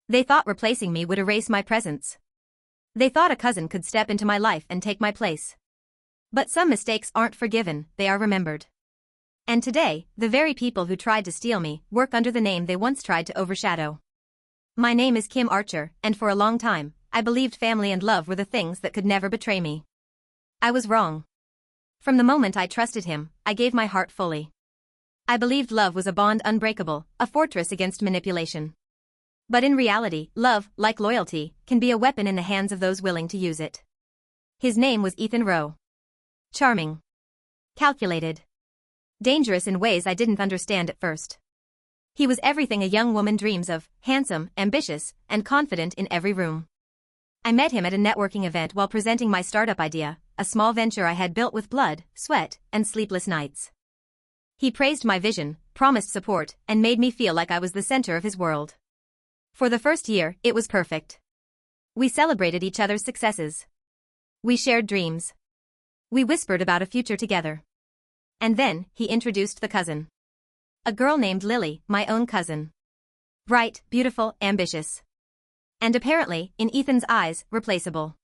They thought replacing me would erase my presence. They thought a cousin could step into my life and take my place. But some mistakes aren't forgiven, they are remembered. And today, the very people who tried to steal me work under the name they once tried to overshadow. My name is Kim Archer, and for a long time, I believed family and love were the things that could never betray me. I was wrong. From the moment I trusted him, I gave my heart fully. I believed love was a bond unbreakable, a fortress against manipulation. But in reality, love, like loyalty, can be a weapon in the hands of those willing to use it. His name was Ethan Rowe. Charming. Calculated. Dangerous in ways I didn't understand at first. He was everything a young woman dreams of, handsome, ambitious, and confident in every room. I met him at a networking event while presenting my startup idea, a small venture I had built with blood, sweat, and sleepless nights. He praised my vision, promised support, and made me feel like I was the center of his world. For the first year, it was perfect. We celebrated each other's successes. We shared dreams. We whispered about a future together. And then, he introduced the cousin. A girl named Lily, my own cousin. Bright, beautiful, ambitious. And apparently, in Ethan's eyes, replaceable.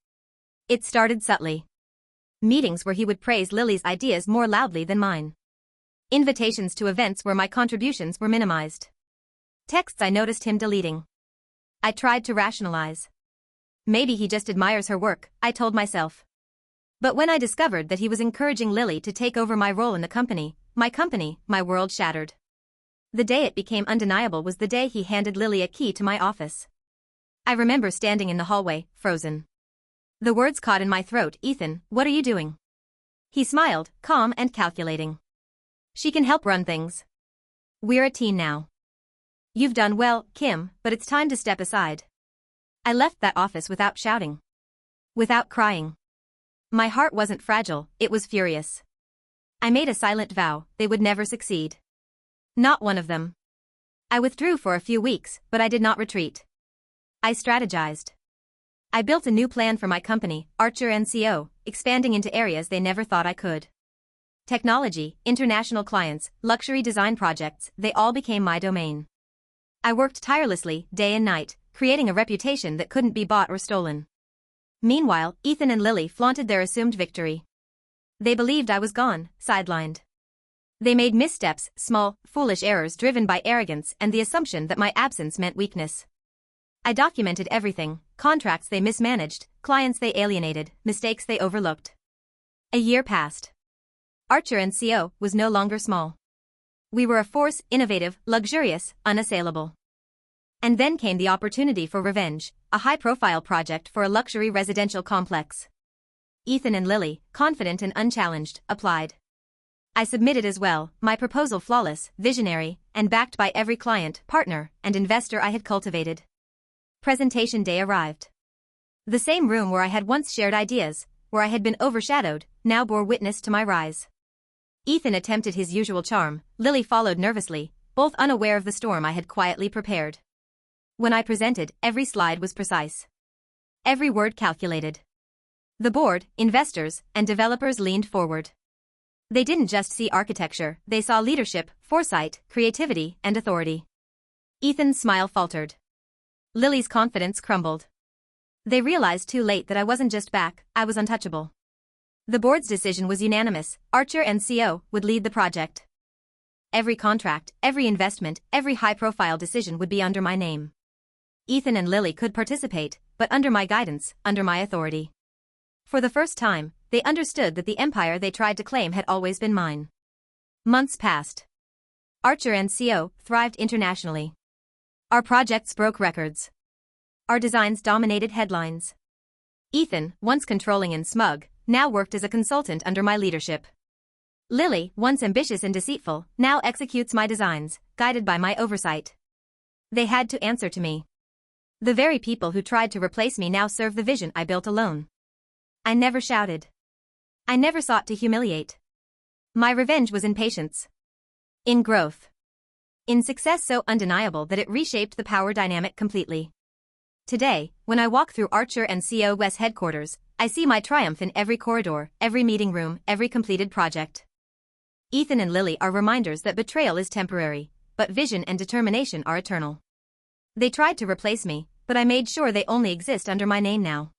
It started subtly. Meetings where he would praise Lily's ideas more loudly than mine. Invitations to events where my contributions were minimized. Texts I noticed him deleting. I tried to rationalize. Maybe he just admires her work, I told myself. But when I discovered that he was encouraging Lily to take over my role in the company, my world shattered. The day it became undeniable was the day he handed Lily a key to my office. I remember standing in the hallway, frozen. The words caught in my throat, "Ethan, what are you doing?" He smiled, calm and calculating. "She can help run things. We're a team now. You've done well, Kim, but it's time to step aside." I left that office without shouting. Without crying. My heart wasn't fragile, it was furious. I made a silent vow, they would never succeed. Not one of them. I withdrew for a few weeks, but I did not retreat. I strategized. I built a new plan for my company, Archer & Co., expanding into areas they never thought I could. Technology, international clients, luxury design projects, they all became my domain. I worked tirelessly, day and night, creating a reputation that couldn't be bought or stolen. Meanwhile, Ethan and Lily flaunted their assumed victory. They believed I was gone, sidelined. They made missteps, small, foolish errors driven by arrogance and the assumption that my absence meant weakness. I documented everything, contracts they mismanaged, clients they alienated, mistakes they overlooked. A year passed. Archer & Co. was no longer small. We were a force, innovative, luxurious, unassailable. And then came the opportunity for revenge, a high-profile project for a luxury residential complex. Ethan and Lily, confident and unchallenged, applied. I submitted as well, my proposal flawless, visionary, and backed by every client, partner, and investor I had cultivated. Presentation day arrived. The same room where I had once shared ideas, where I had been overshadowed, now bore witness to my rise. Ethan attempted his usual charm, Lily followed nervously, both unaware of the storm I had quietly prepared. When I presented, every slide was precise. Every word calculated. The board, investors, and developers leaned forward. They didn't just see architecture, they saw leadership, foresight, creativity, and authority. Ethan's smile faltered. Lily's confidence crumbled. They realized too late that I wasn't just back, I was untouchable. The board's decision was unanimous, Archer & Co. would lead the project. Every contract, every investment, every high-profile decision would be under my name. Ethan and Lily could participate, but under my guidance, under my authority. For the first time, they understood that the empire they tried to claim had always been mine. Months passed. Archer & Co. thrived internationally. Our projects broke records. Our designs dominated headlines. Ethan, once controlling and smug, now worked as a consultant under my leadership. Lily, once ambitious and deceitful, now executes my designs, guided by my oversight. They had to answer to me. The very people who tried to replace me now serve the vision I built alone. I never shouted. I never sought to humiliate. My revenge was in patience. In growth. In success so undeniable that it reshaped the power dynamic completely. Today, when I walk through Archer & Co.'s headquarters, I see my triumph in every corridor, every meeting room, every completed project. Ethan and Lily are reminders that betrayal is temporary, but vision and determination are eternal. They tried to replace me, But I made sure they only exist under my name now.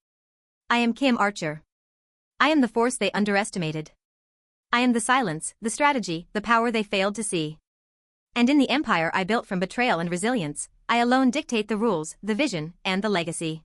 I am Kim Archer. I am the force they underestimated. I am the silence, the strategy, the power they failed to see. And in the empire I built from betrayal and resilience, I alone dictate the rules, the vision, and the legacy.